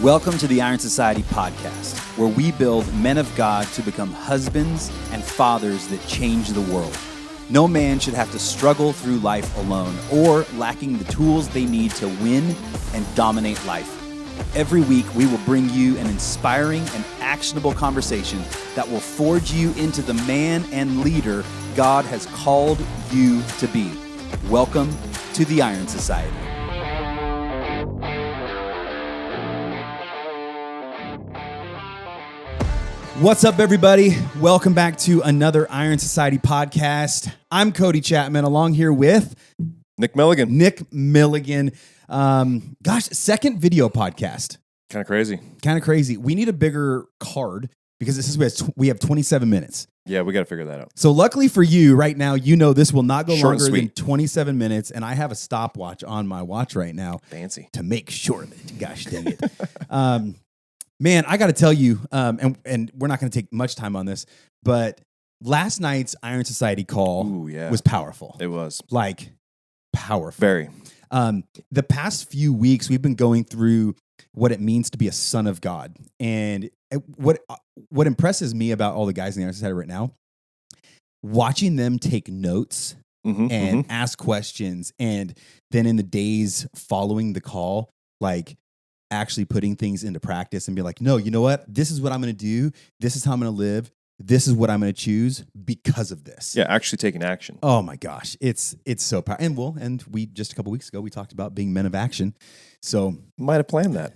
Welcome to the Iron Society podcast, where we build men of God to become husbands and fathers that change the world. No man should have to struggle through life alone or lacking the tools they need to win and dominate life. Every week, we will bring you an inspiring and actionable conversation that will forge you into the man and leader God has called you to be. Welcome to the Iron Society. What's up, everybody? Welcome back to another Iron Society podcast. I'm Cody Chapman, along here with Nick Milligan. Second video podcast. Kind of crazy. We need a bigger card because this is we have 27 minutes. Yeah, we got to figure that out. So luckily for you, right now, you know this will not go Short and longer than sweet. 27 minutes, and I have a stopwatch on my watch right now. Fancy. To make sure of it. Gosh dang it. Man, I got to tell you, and we're not going to take much time on this, but last night's Iron Society call was powerful. It was. Like, powerful. Very. The past few weeks, we've been going through what it means to be a son of God. And what impresses me about all the guys in the Iron Society right now, watching them take notes and ask questions, and then in the days following the call, like, actually putting things into practice and be like, no, you know what? This is what I'm going to do. This is how I'm going to live. This is what I'm going to choose because of this. Yeah, actually taking action. Oh my gosh. It's so powerful. And we just a couple weeks ago, we talked about being men of action. So might have planned that.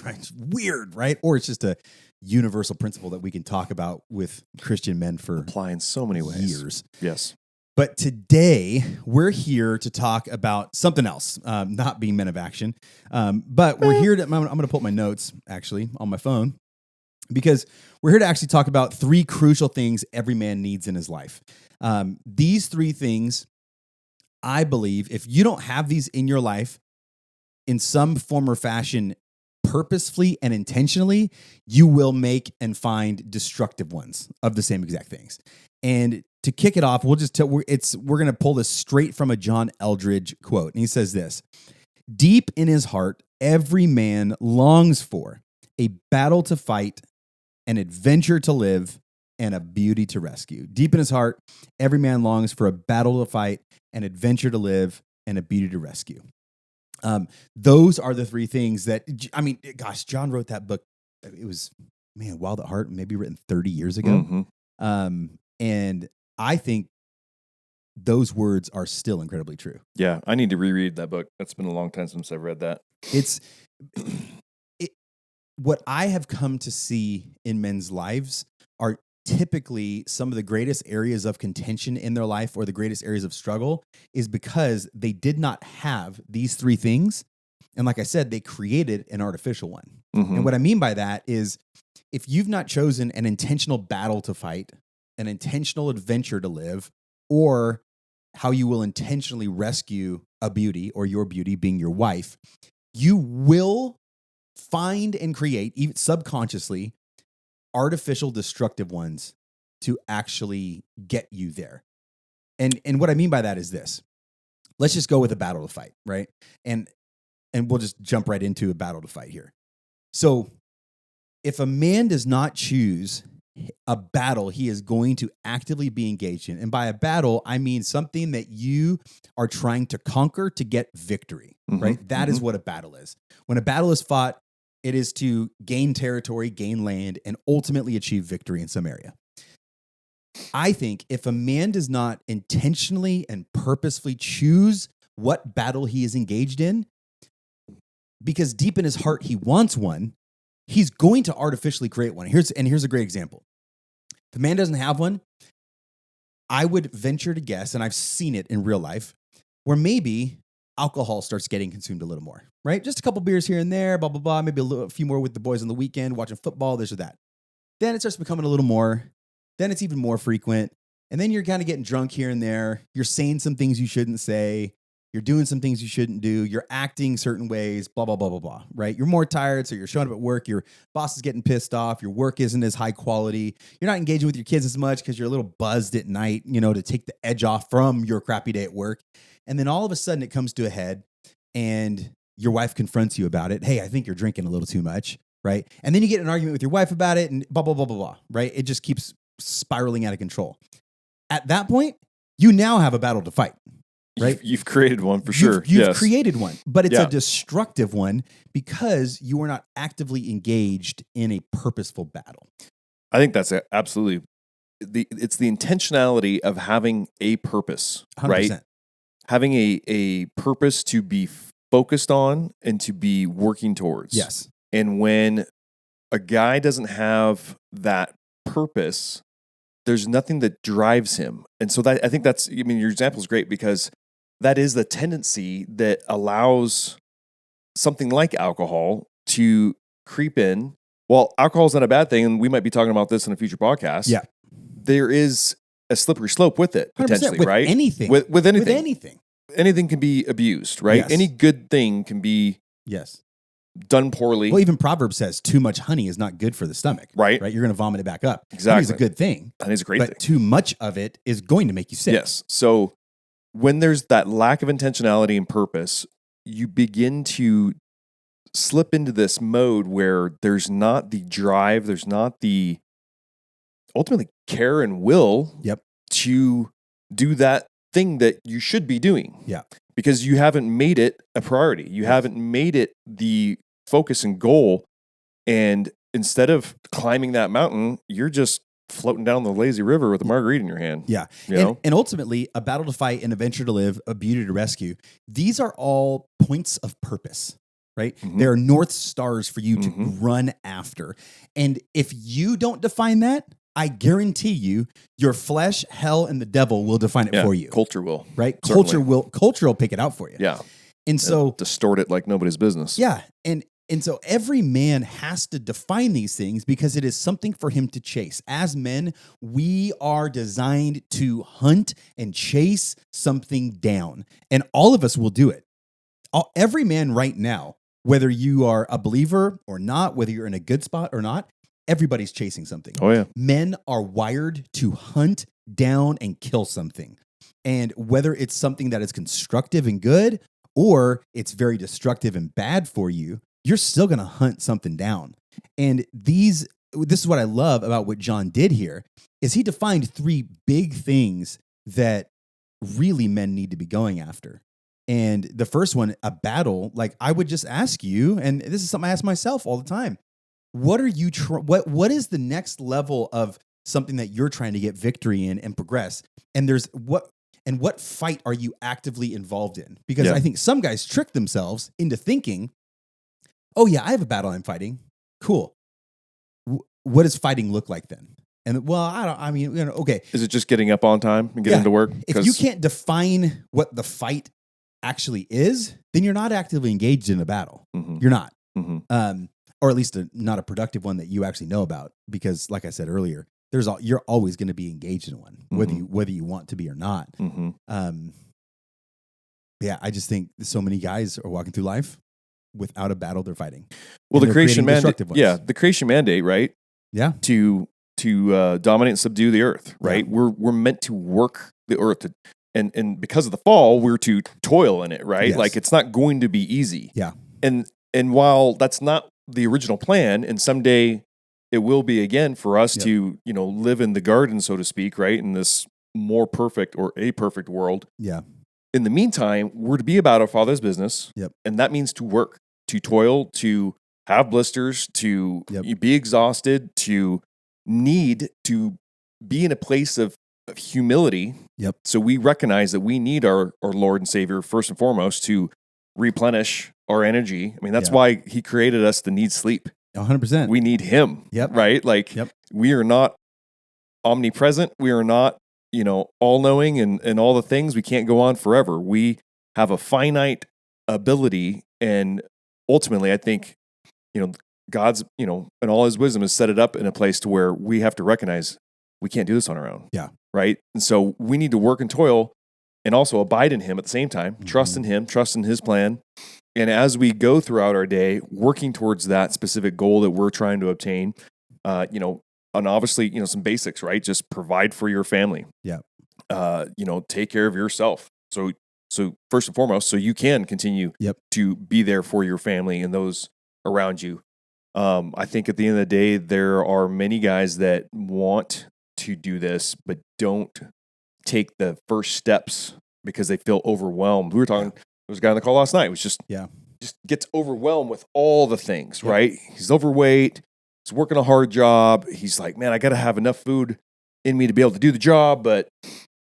Right. Weird, right? Or it's just a universal principle that we can talk about with Christian men for apply in so many ways. Years. Yes. But today, we're here to talk about something else, not being men of action. But we're here to, I'm going to pull up my notes, actually, on my phone, because we're here to actually talk about three crucial things every man needs in his life. These three things, I believe, if you don't have these in your life in some form or fashion, purposefully and intentionally, you will make and find destructive ones of the same exact things. And to kick it off, we're going to pull this straight from a John Eldredge quote. And he says this: deep in his heart, every man longs for a battle to fight, an adventure to live, and a beauty to rescue. Deep in his heart, every man longs for a battle to fight, an adventure to live, and a beauty to rescue. Those are the three things that, John wrote that book. It was, Wild at Heart, maybe written 30 years ago. And I think those words are still incredibly true. Yeah, I need to reread that book. That's been a long time since I've read that. What I have come to see in men's lives are typically some of the greatest areas of contention in their life, or the greatest areas of struggle, is because they did not have these three things. And like I said, they created an artificial one. And what I mean by that is, if you've not chosen an intentional battle to fight, an intentional adventure to live, or how you will intentionally rescue a beauty, or your beauty being your wife, you will find and create, even subconsciously, artificial destructive ones to actually get you there. And what I mean by that is this. Let's just go with a battle to fight, right? And we'll just jump right into a battle to fight here. So if a man does not choose a battle he is going to actively be engaged in, and by a battle, I mean something that you are trying to conquer to get victory, right? That is what a battle is. When a battle is fought, it is to gain territory, gain land, and ultimately achieve victory in some area. I think if a man does not intentionally and purposefully choose what battle he is engaged in, because deep in his heart he wants one, he's going to artificially create one. Here's a great example. If a man doesn't have one, I would venture to guess, and I've seen it in real life, where maybe alcohol starts getting consumed a little more, right? Just a couple beers here and there, blah, blah, blah. Maybe a few more with the boys on the weekend, watching football, this or that. Then it starts becoming a little more. Then it's even more frequent. And then you're kind of getting drunk here and there. You're saying some things you shouldn't say. You're doing some things you shouldn't do. You're acting certain ways, blah, blah, blah, blah, blah, right? You're more tired, so you're showing up at work. Your boss is getting pissed off. Your work isn't as high quality. You're not engaging with your kids as much because you're a little buzzed at night, to take the edge off from your crappy day at work. And then all of a sudden it comes to a head, and your wife confronts you about it. Hey, I think you're drinking a little too much, right? And then you get in an argument with your wife about it and blah, blah, blah, blah, blah, right? It just keeps spiraling out of control. At that point, you now have a battle to fight, right? You've created one for sure. You've created one, but it's Yeah. a destructive one because you are not actively engaged in a purposeful battle. I think that's absolutely it's the intentionality of having a purpose, 100%. right? Having a purpose to be focused on and to be working towards. Yes. And when a guy doesn't have that purpose, there's nothing that drives him. And so that I think that's, I mean, your example is great because that is the tendency that allows something like alcohol to creep in. Well, alcohol is not a bad thing, and we might be talking about this in a future podcast. Yeah. There is a slippery slope with it, 100% potentially, with right? anything. With anything. With anything. Anything can be abused, right? Yes. Any good thing can be Yes. done poorly. Well, even Proverbs says too much honey is not good for the stomach. Right. Right. You're going to vomit it back up. Exactly. Honey's a good thing. Honey's a great but thing. too much of it is going to make you sick. Yes. So when there's that lack of intentionality and purpose, you begin to slip into this mode where there's not the drive, there's not the ultimately care and will Yep. to do that thing that you should be doing. Yeah. Because you haven't made it a priority. You haven't made it the focus and goal. And instead of climbing that mountain, you're just floating down the lazy river with a margarita in your hand. Yeah. You know? And ultimately, a battle to fight and a venture to live, a beauty to rescue. These are all points of purpose, right? Mhm. There are North Stars for you to Mhm. run after. And if you don't define that, I guarantee you, your flesh, hell, and the devil will define it Yeah, for you. culture will. Right? Certainly. Culture will pick it out for you. Yeah. And so Distort it like nobody's business. yeah, and so every man has to define these things because it is something for him to chase. As men, we are designed to hunt and chase something down, and all of us will do it. Every man right now, whether you are a believer or not, whether you're in a good spot or not, everybody's chasing something. Oh, yeah. Men are wired to hunt down and kill something. And whether it's something that is constructive and good or it's very destructive and bad for you, you're still going to hunt something down. And this is what I love about what John did here is he defined 3 big things that really men need to be going after. And the first one, a battle, like I would just ask you, and this is something I ask myself all the time. What are you what is the next level of something that you're trying to get victory in and progress? And what fight are you actively involved in? Because Yeah. I think some guys trick themselves into thinking, "Oh yeah, I have a battle I'm fighting. Cool. What does fighting look like then?" And well, okay. Is it just getting up on time and getting Yeah. to work? If you can't define what the fight actually is, then you're not actively engaged in a battle. Mhm. You're not. Mhm. Or at least not a productive one that you actually know about. Because, like I said earlier, you're always going to be engaged in one, whether you want to be or not. Mhm. Yeah, I just think so many guys are walking through life without a battle they're fighting. Well, And the they're creation creating mandate. destructive ones. Yeah, the creation mandate, right? Yeah, To dominate and subdue the earth, right? We're meant to work the earth, and because of the fall, we're to toil in it, right? Yes. Like it's not going to be easy. Yeah. And while that's not the original plan, and someday it will be again for us Yep. to live in the garden, so to speak, right? In this more perfect or a perfect world. yeah, In the meantime, we're to be about our Father's business. Yep. And that means to work, to toil, to have blisters, to Yep. be exhausted, to need to be in a place of humility. Yep. So we recognize that we need our Lord and Savior first and foremost to replenish our energy. I mean, that's Yeah. why he created us to need sleep. 100%. We need him. Yep. Right? Like Yep. we are not omnipresent. We are not, all knowing and all the things. We can't go on forever. We have a finite ability. And ultimately, I think, God's, in all his wisdom has set it up in a place to where we have to recognize we can't do this on our own. Yeah. Right. And so we need to work and toil and also abide in him at the same time, trust in him, trust in his plan. And as we go throughout our day, working towards that specific goal that we're trying to obtain, and obviously, some basics, right? Just provide for your family. Yeah. Take care of yourself. So So first and foremost, so you can continue Yep. to be there for your family and those around you. I think at the end of the day, there are many guys that want to do this, but don't take the first steps because they feel overwhelmed. We were talking, there was a guy on the call last night, who was just gets overwhelmed with all the things, right? He's overweight. He's working a hard job. He's like, man, I got to have enough food in me to be able to do the job, but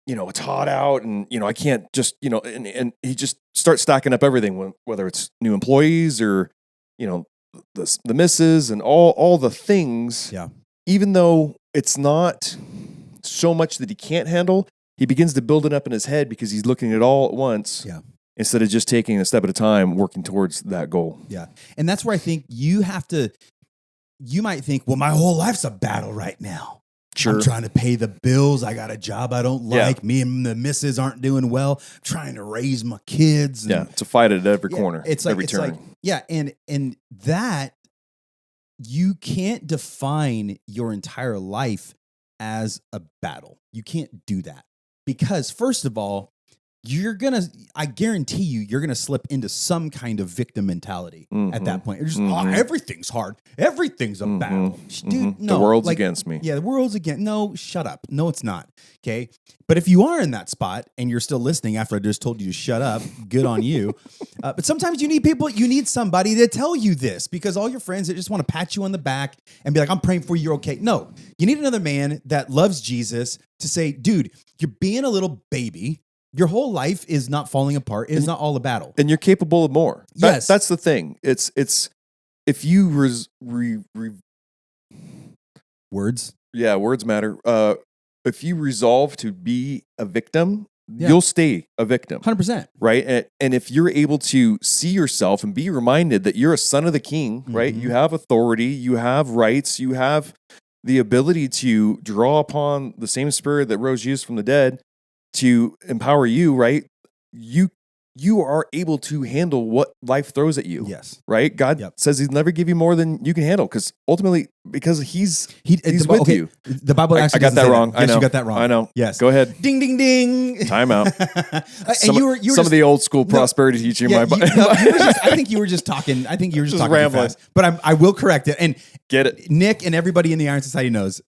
it's hot out and, I can't just, and he just starts stacking up everything, whether it's new employees or, the misses and all the things. Yeah. Even though it's not so much that he can't handle, he begins to build it up in his head because he's looking at it all at once. Yeah. Instead of just taking a step at a time, working towards that goal. Yeah. And that's where I think you might think, well, my whole life's a battle right now. Sure. I'm trying to pay the bills. I got a job I don't like. Yeah. Me and the missus aren't doing well. I'm trying to raise my kids. Yeah. It's a fight at every corner. It's like, every turn. And that you can't define your entire life as a battle. You can't do that because first of all, I guarantee you're going to slip into some kind of victim mentality at that point. You're just, everything's hard. Everything's a battle. Dude, no. The world's against me. Yeah, the world's against. No, shut up. No, it's not. Okay. But if you are in that spot and you're still listening after I just told you to shut up, good on you. But sometimes you need somebody to tell you this because all your friends that just want to pat you on the back and be like, I'm praying for you, you're okay. No, you need another man that loves Jesus to say, dude, you're being a little baby. Your whole life is not falling apart. It is not all a battle. And you're capable of more. Yes. That's the thing. It's if you words. Yeah, words matter. If you resolve to be a victim, you'll stay a victim. 100%. Right? And if you're able to see yourself and be reminded that you're a son of the king, right? You have authority, you have rights, you have the ability to draw upon the same spirit that rose Jesus from the dead to empower you, right? You are able to handle what life throws at you. Yes. Right? God says he'll never give you more than you can handle because ultimately, because he's with you. The Bible actually I got that wrong. Yes, you got that wrong. I know. Yes. Go ahead. Ding, ding, ding. Time out. Some of the old school prosperity teaching. I think you were just talking. I think you were just talking rambling. too fast. But I will correct it. And get it. Nick and everybody in the Iron Society knows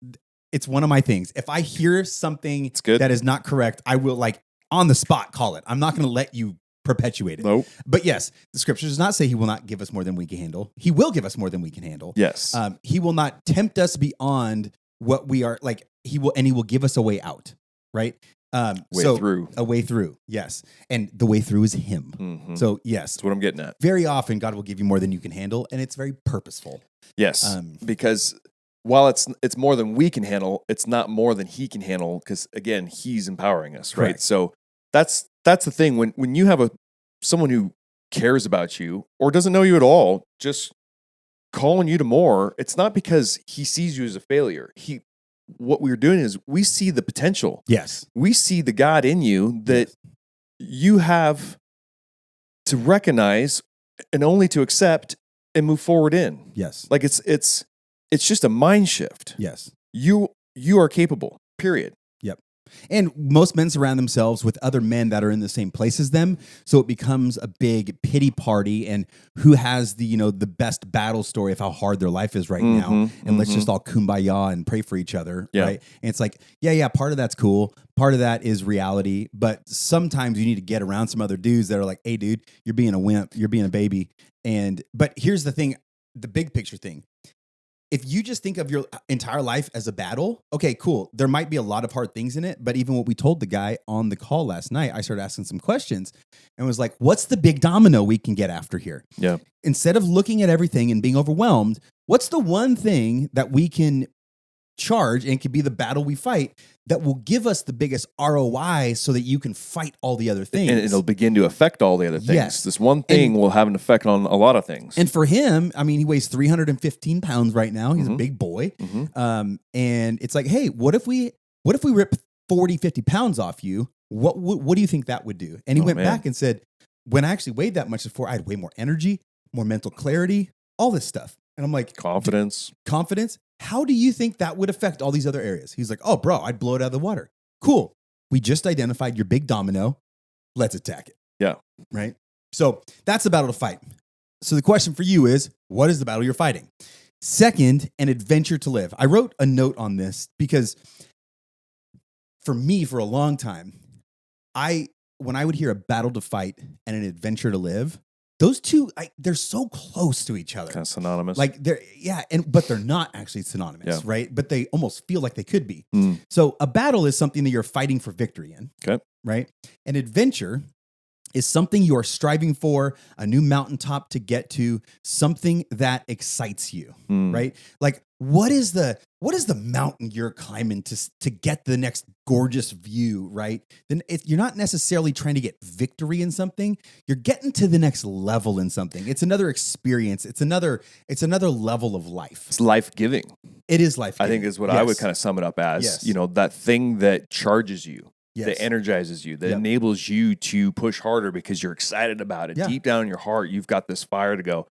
it's one of my things. If I hear something that is not correct, I will on the spot call it. I'm not going to let you perpetuate it. Nope. But yes, the scripture does not say he will not give us more than we can handle. He will give us more than we can handle. Yes. He will not tempt us beyond what we are like. He will give us a way out. Right. A way through. Yes. And the way through is him. Mm-hmm. So yes, that's what I'm getting at. Very often God will give you more than you can handle. And it's very purposeful. Yes. Because while it's more than we can handle, it's not more than he can handle. Because again, he's empowering us. Right. Correct. So that's the thing. When you have someone who cares about you or doesn't know you at all, just calling you to more, it's not because he sees you as a failure. What we're doing is we see the potential. Yes. We see the God in you that you have to recognize and only to accept and move forward in. Yes. Like it's just a mind shift. Yes. You are capable, period. Yep. And most men surround themselves with other men that are in the same place as them. So it becomes a big pity party and who has the best battle story of how hard their life is right now. And let's just all kumbaya and pray for each other. Yeah. Right. And it's like, part of that's cool. Part of that is reality. But sometimes you need to get around some other dudes that are like, hey, dude, you're being a wimp. You're being a baby. But here's the thing, the big picture thing. If you just think of your entire life as a battle, okay, cool. There might be a lot of hard things in it, but even what we told the guy on the call last night, I started asking some questions and was like, what's the big domino we can get after here? Yeah. Instead of looking at everything and being overwhelmed, what's the one thing that we can charge and could be the battle we fight that will give us the biggest ROI so that you can fight all the other things? And it'll begin to affect all the other things. Yes. This one thing will have an effect on a lot of things. And for him, I mean, he weighs 315 pounds right now. He's a big boy. And it's like, hey, what if we rip 40, 50 pounds off you? What do you think that would do? And he went back and said, when I actually weighed that much before, I had way more energy, more mental clarity, all this stuff. And I'm like, confidence. How do you think that would affect all these other areas? He's like, oh, bro, I'd blow it out of the water. Cool. We just identified your big domino. Let's attack it. Yeah. Right. So that's the battle to fight. So the question for you is, what is the battle you're fighting? Second, an adventure to live. I wrote a note on this because for me, for a long time, when I would hear a battle to fight and an adventure to live, those two, they're so close to each other. Kind of synonymous. Like but they're not actually synonymous, Yeah. right? But they almost feel like they could be. Mm. So a battle is something that you're fighting for victory in. Okay. Right? An adventure is something you are striving for, a new mountaintop to get to, something that excites you, right? Like what is the mountain you're climbing to get the next gorgeous view, right? Then you're not necessarily trying to get victory in something. You're getting to the next level in something. It's another experience. It's another level of life. It's life-giving. It is life-giving. I think is what I would kind of sum it up as, Yes. you know, that thing that charges you. Yes. That energizes you, that Yep. enables you to push harder because you're excited about it. Yeah. Deep down in your heart, you've got this fire to go,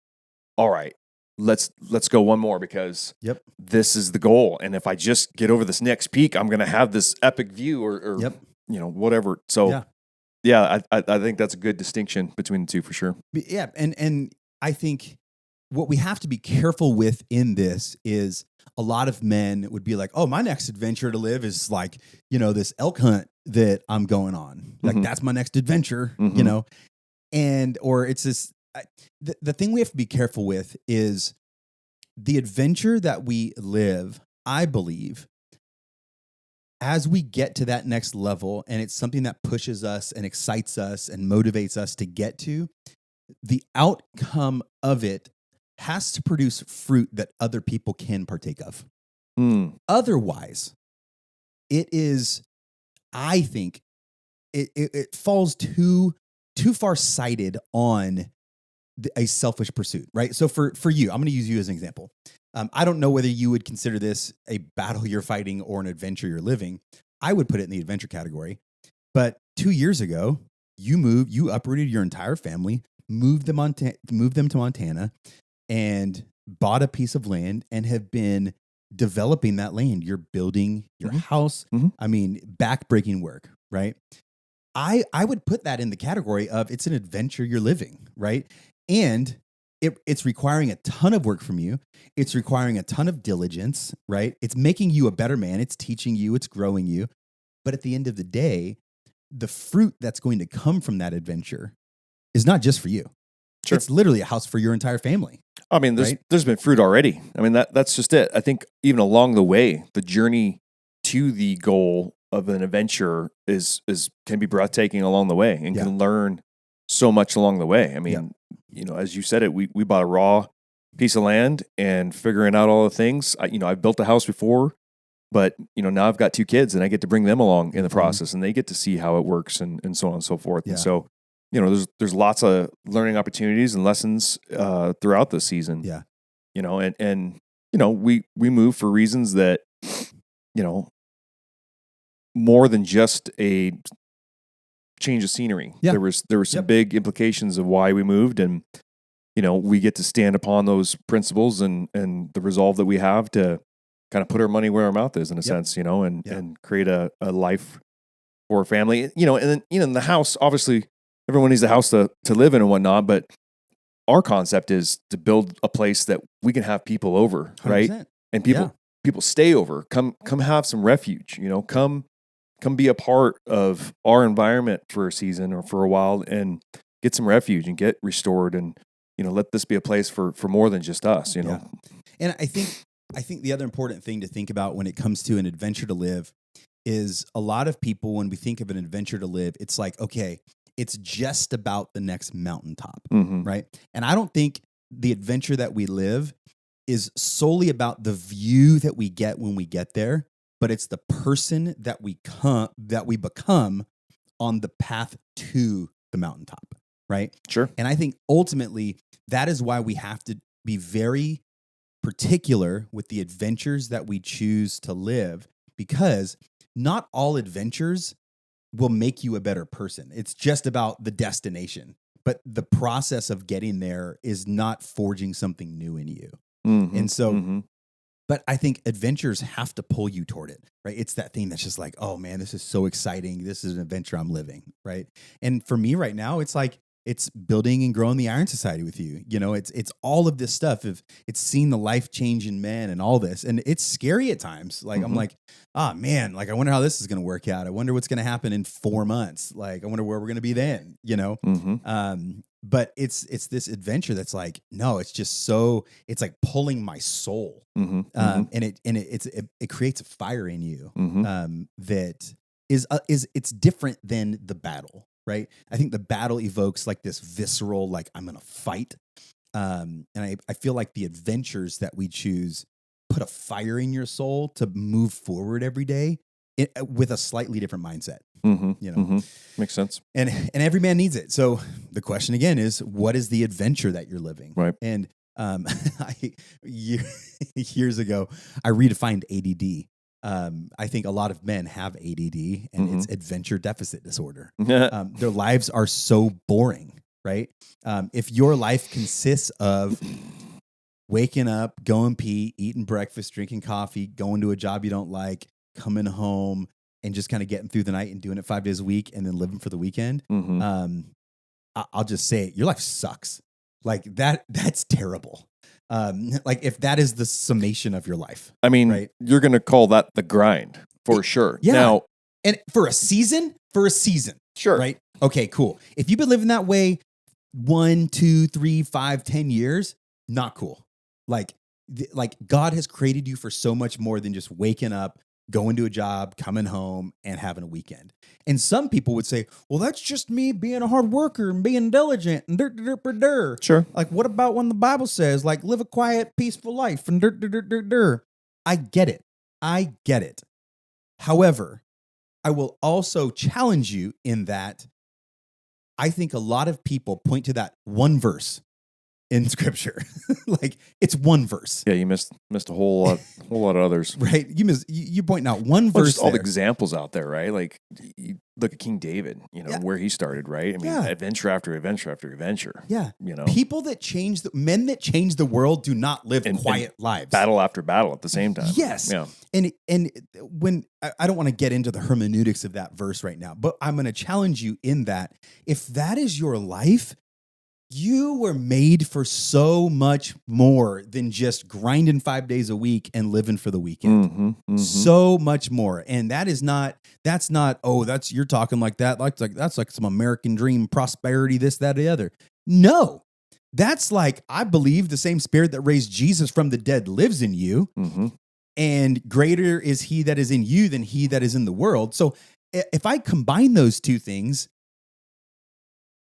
all right, let's go one more because Yep. this is the goal. And if I just get over this next peak, I'm going to have this epic view or Yep. you know, whatever. So yeah, I think that's a good distinction between the two for sure. Yeah. And I think what we have to be careful with in this is a lot of men would be like, oh, my next adventure to live is like, you know, this elk hunt that I'm going on. Like, that's my next adventure, you know? Or it's this, the thing we have to be careful with is the adventure that we live, I believe, as we get to that next level, and it's something that pushes us and excites us and motivates us to get to, the outcome of it has to produce fruit that other people can partake of. Otherwise, it is, I think, it falls too far-sighted on a selfish pursuit, right? So for you, I'm going to use you as an example. I don't know whether you would consider this a battle you're fighting or an adventure you're living. I would put it in the adventure category. But 2 years ago, you uprooted your entire family, moved them to Montana, and bought a piece of land and have been developing that land. You're building your house. I mean, backbreaking work, right? I would put that in the category of it's an adventure you're living, right? And it's requiring a ton of work from you. It's requiring a ton of diligence, right? It's making you a better man. It's teaching you. It's growing you. But at the end of the day, the fruit that's going to come from that adventure is not just for you. Sure. It's literally a house for your entire family. I mean, there's been fruit already. I mean, that's just it. I think even along the way, the journey to the goal of an adventure can be breathtaking along the way and can learn so much along the way. I mean, you know, as you said it, we bought a raw piece of land and figuring out all the things. I've built a house before, but you know, now I've got 2 kids and I get to bring them along in the process and they get to see how it works and so on and so forth. Yeah. And so, you know, there's lots of learning opportunities and lessons throughout the season. Yeah. You know, and you know, we move for reasons that, you know, more than just a change of scenery. Yeah. There were some big implications of why we moved, and you know, we get to stand upon those principles and the resolve that we have to kind of put our money where our mouth is in a sense, you know, and create a life for a family. You know, and then, you know, in the house, obviously everyone needs a house to live in and whatnot, but our concept is to build a place that we can have people over, 100%. Right? And people stay over, come have some refuge, you know, come be a part of our environment for a season or for a while and get some refuge and get restored, and you know, let this be a place for more than just us, you know. And I think the other important thing to think about when it comes to an adventure to live is a lot of people, when we think of an adventure to live, it's like, okay, it's just about the next mountaintop, right? And I don't think the adventure that we live is solely about the view that we get when we get there, but it's the person that we become on the path to the mountaintop, right? Sure. And I think ultimately that is why we have to be very particular with the adventures that we choose to live, because not all adventures will make you a better person. It's just about the destination, but the process of getting there is not forging something new in you. And so But I think adventures have to pull you toward it, right? It's that thing that's just like, oh man, this is so exciting. This is an adventure I'm living, right? And for me right now, it's like it's building and growing the Iron Society with you. You know, it's all of this stuff. If it's seeing the life change in men and all this, and it's scary at times. Like I'm like, ah man, like I wonder how this is going to work out. I wonder what's going to happen in 4 months. Like I wonder where we're going to be then. You know, but it's this adventure that's like, no, it's just so it's like pulling my soul, and it creates a fire in you that is it's different than the battle. Right. I think the battle evokes like this visceral, like I'm going to fight. And I feel like the adventures that we choose put a fire in your soul to move forward every day with a slightly different mindset. You know, makes sense. And every man needs it. So the question again is, what is the adventure that you're living? Right. And years ago, I redefined ADD. I think a lot of men have ADD, and it's adventure deficit disorder. Their lives are so boring, right? If your life consists of waking up, going pee, eating breakfast, drinking coffee, going to a job you don't like, coming home, and just kind of getting through the night and doing it 5 days a week and then living for the weekend, I'll just say it, your life sucks. Like that's terrible. Like if that is the summation of your life. I mean, right? You're going to call that the grind for sure. Yeah. Now, and for a season, sure. Right. Okay, cool. If you've been living that way 1, 2, 3, 5, 10 years, not cool. Like God has created you for so much more than just waking up, going to a job, coming home, and having a weekend. And some people would say, well, that's just me being a hard worker and being diligent and Sure. Like, what about when the Bible says, like, live a quiet, peaceful life and I get it. However, I will also challenge you in that I think a lot of people point to that one verse in Scripture. Like it's one verse. Yeah, you missed a whole lot of others. Right? You point out one verse. Just all the examples out there, right? Like you look at King David, where he started, right? I mean, adventure after adventure after adventure. Yeah. People that men that change the world do not live quiet lives. Battle after battle at the same time. Yes. Yeah. And when I don't want to get into the hermeneutics of that verse right now, but I'm going to challenge you in that if that is your life, you were made for so much more than just grinding 5 days a week and living for the weekend. So much more. And that's not, you're talking like that. That's like some American dream prosperity, this, that, or the other. No, that's like, I believe the same spirit that raised Jesus from the dead lives in you. And greater is he that is in you than he that is in the world. So if I combine those two things,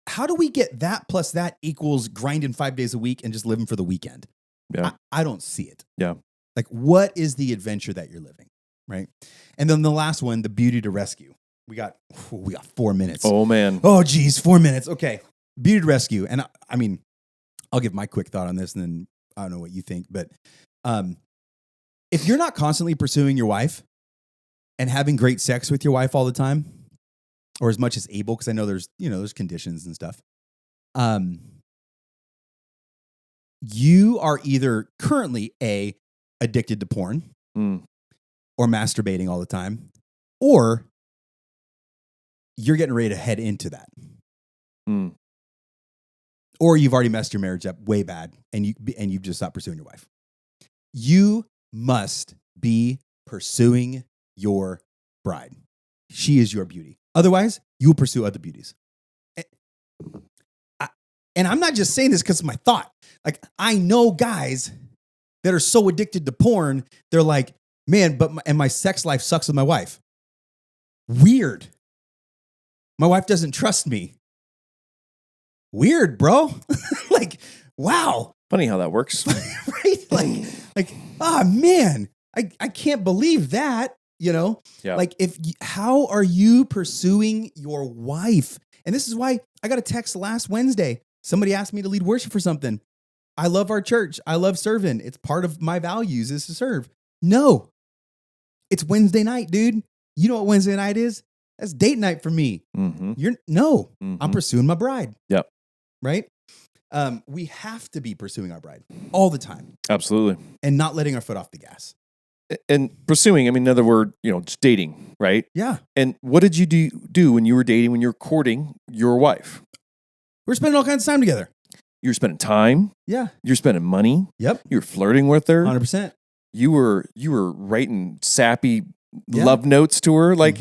how do we get that plus that equals grinding 5 days a week and just living for the weekend? Yeah. I don't see it. Yeah. Like, what is the adventure that you're living? Right. And then the last one, the beauty to rescue. We got 4 minutes. Oh, man. Oh, geez, 4 minutes. Okay. Beauty to rescue. And I mean, I'll give my quick thought on this and then I don't know what you think. But if you're not constantly pursuing your wife and having great sex with your wife all the time, or as much as able, because I know there's conditions and stuff. You are either currently addicted to porn or masturbating all the time, or you're getting ready to head into that. Or you've already messed your marriage up way bad and you've just stopped pursuing your wife. You must be pursuing your bride. She is your beauty. Otherwise, you will pursue other beauties. And I'm not just saying this because it's my thought. Like, I know guys that are so addicted to porn, they're like, man, but my sex life sucks with my wife. Weird. My wife doesn't trust me. Weird, bro. Like, wow. Funny how that works. Right? Like, oh, man, I can't believe that. Yeah. Like how are you pursuing your wife? And this is why I got a text last Wednesday. Somebody asked me to lead worship for something. I love our church. I love serving. It's part of my values is to serve. No, it's Wednesday night, dude. You know what Wednesday night is? That's date night for me. I'm pursuing my bride. Yep. Right. We have to be pursuing our bride all the time Absolutely. and not letting our foot off the gas. And pursuing, I mean, another word, just dating, right? Yeah. And what did you do when you were dating, when you were courting your wife? We're spending all kinds of time together. You were spending time. Yeah. You're spending money. Yep. You were flirting with her. 100%. You were writing sappy love notes to her. Like,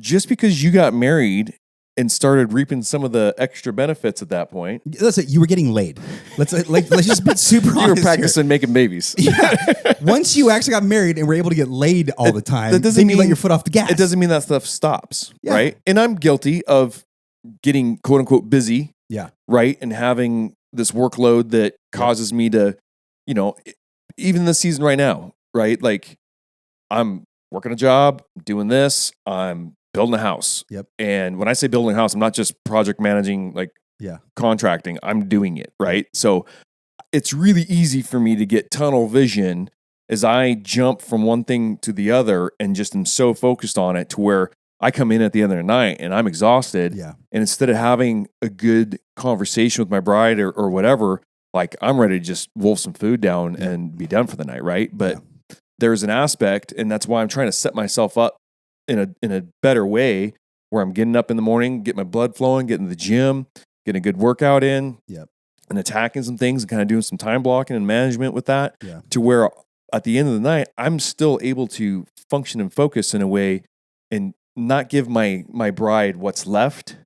just because you got married and started reaping some of the extra benefits at that point. That's it. You were getting laid. Let's just be super honest. You were practicing making babies. Yeah. Once you actually got married and were able to get laid all the time, that doesn't then mean you let your foot off the gas. It doesn't mean that stuff stops, Yeah. right? And I'm guilty of getting quote unquote busy. Yeah. Right. And having this workload that causes me to, even this season right now, right? Like I'm working a job, doing this, I'm building a house. Yep. And when I say building a house, I'm not just project managing, like contracting, I'm doing it. Right. So it's really easy for me to get tunnel vision as I jump from one thing to the other and just am so focused on it to where I come in at the end of the night and I'm exhausted. Yeah. And instead of having a good conversation with my bride or whatever, like I'm ready to just wolf some food down and be done for the night. Right. But there's an aspect, and that's why I'm trying to set myself up in a better way where I'm getting up in the morning, getting my blood flowing, getting to the gym, getting a good workout in, and attacking some things and kind of doing some time blocking and management with that to where at the end of the night, I'm still able to function and focus in a way and not give my bride what's left,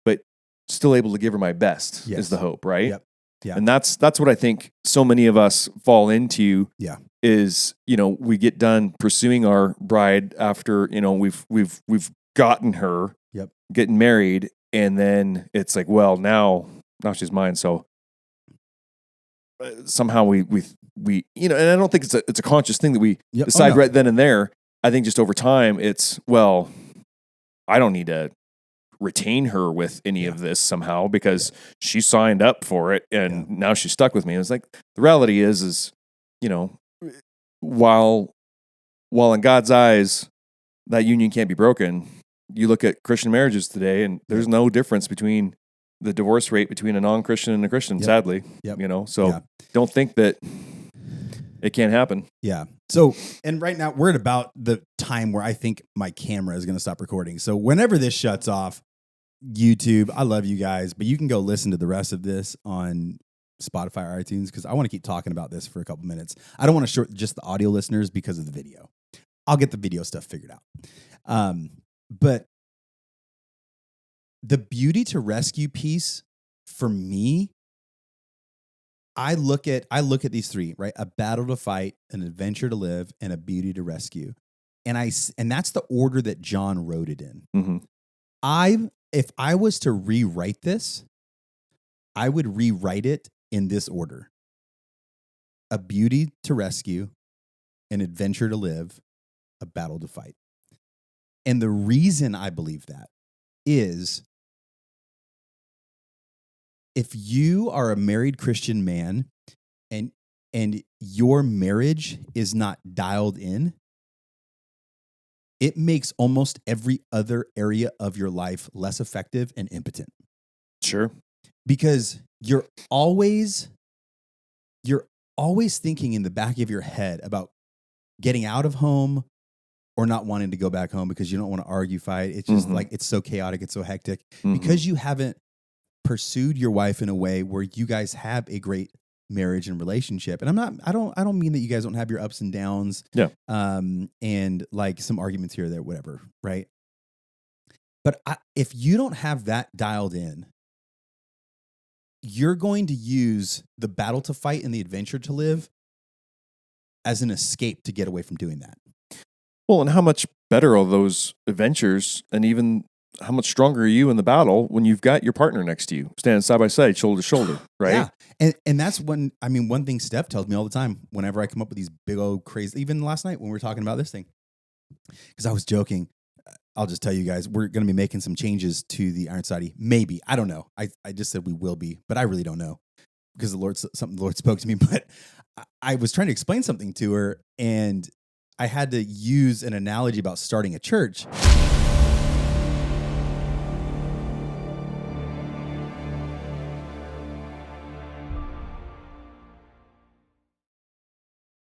but still able to give her my best is the hope, right? Yeah. And that's what I think so many of us fall into. Is we get done pursuing our bride after we've gotten her, getting married, and then it's like, well, now she's mine. So somehow we and I don't think it's a conscious thing that we decide right then and there. I think just over time, it's, well, I don't need to retain her with any of this somehow because she signed up for it and now she's stuck with me. And it's like, the reality is, while in God's eyes, that union can't be broken. You look at Christian marriages today and there's no difference between the divorce rate between a non-Christian and a Christian, sadly, so don't think that it can't happen. Yeah. So, and right now we're at about the time where I think my camera is going to stop recording. So whenever this shuts off, YouTube, I love you guys, but you can go listen to the rest of this on Spotify or iTunes because I want to keep talking about this for a couple minutes. I don't want to short just the audio listeners because of the video. I'll get the video stuff figured out. But the beauty to rescue piece for me, I look at these three, right? A battle to fight, an adventure to live, and a beauty to rescue. And that's the order that John wrote it in. Mm-hmm. If I was to rewrite this, I would rewrite it in this order: a beauty to rescue, an adventure to live, a battle to fight. And the reason I believe that is, if you are a married Christian man and your marriage is not dialed in, it makes almost every other area of your life less effective and impotent. Sure. Because you're always thinking in the back of your head about getting out of home or not wanting to go back home because you don't want to argue, fight. It's just like, it's so chaotic, it's so hectic because you haven't pursued your wife in a way where you guys have a great marriage and relationship. And I don't mean that you guys don't have your ups and downs. Yeah. And like some arguments here or there, whatever. Right. But if you don't have that dialed in, you're going to use the battle to fight and the adventure to live as an escape to get away from doing that. Well, and how much better are those adventures, and even how much stronger are you in the battle when you've got your partner next to you, standing side by side, shoulder to shoulder, right? Yeah. And that's one thing Steph tells me all the time whenever I come up with these big old crazy, even last night when we were talking about this thing, because I was joking. I'll just tell you guys, we're going to be making some changes to the Iron Society. Maybe. I don't know. I just said we will be, but I really don't know because the Lord spoke to me. But I was trying to explain something to her, and I had to use an analogy about starting a church.